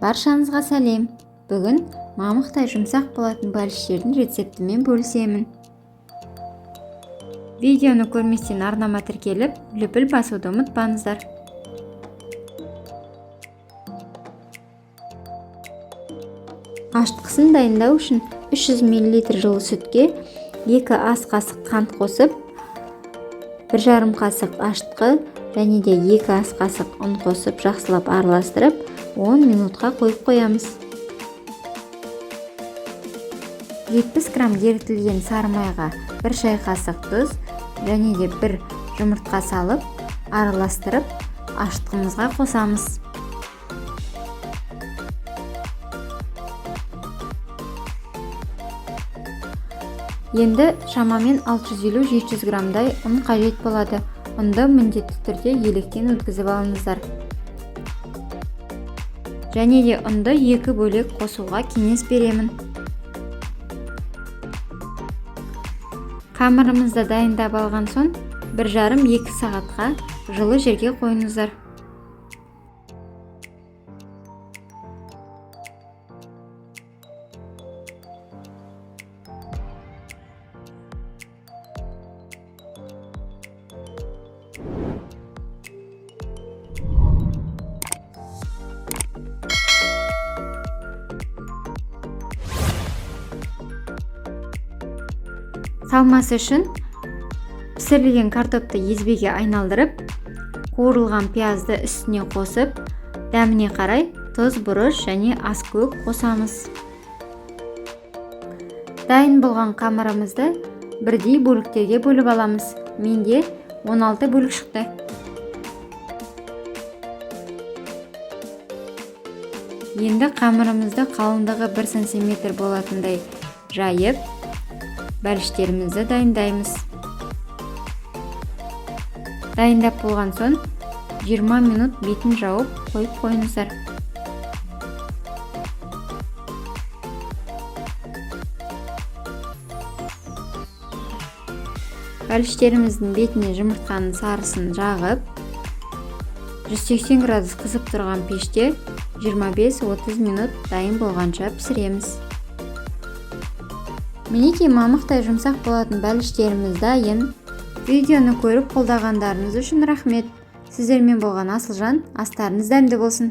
Баршаңызға сәлем. Бүгін мамықтай жұмсақ болатын бәліштердің рецептімен бөлісемін. Видеоны көрместен арнама тіркеліп, лүпіл басуды ұмытпаңыздар. Аштықысын дайындау үшін 300 мл жылы сүтке 2 ас қасық қант қосып, 1,5 қасық аштықы және де 2 ас қасық ұн қосып жақсылап араластырып, 10 минутқа қойып қоямыз. 70 грамм ерітілген сары майға 1 шай қасық тұз және де 1 жұмыртқа салып, араластырып, аштығымызға қосамыз. Енді шамамен 650-700 граммдай ұн қажет болады. Ұнды міндетті түрде електен өткізіп алыңыздар. Және де ұнды 2 бөлек қосуға кеңес беремін. Қамырымызды дайындап алған соң 1,5-2 сағатқа жылы жерге қойыңыздар. Салмасы үшін пісірілген картопты езбеге айналдырып, қуырылған пиязды үстіне қосып, дәміне қарай тұз, бұрыш және ас көк қосамыз. Дайын болған қамырымызды бірдей бөліктерге бөліп аламыз. Менде 16 бөлік шықты. Енді қамырымызды қалыңдығы 1 см болатындай жайып, бәліштерімізді дайындаймыз. Дайындап болған соң 20 минут бетін жауып қойып қойыңыздар. Бәліштеріміздің бетіне жұмыртқаның сарысын жағып, 180 градус қызып тұрған пеште 25-30 минут дайын болғанша пісіреміз. Мінекей мамықтай жұмсақ болатын бәліштеріміз дайын. Видеоны көріп қолдағандарыңыз үшін рахмет. Сіздермен болған Асылжан, астарыңыз дәмді болсын.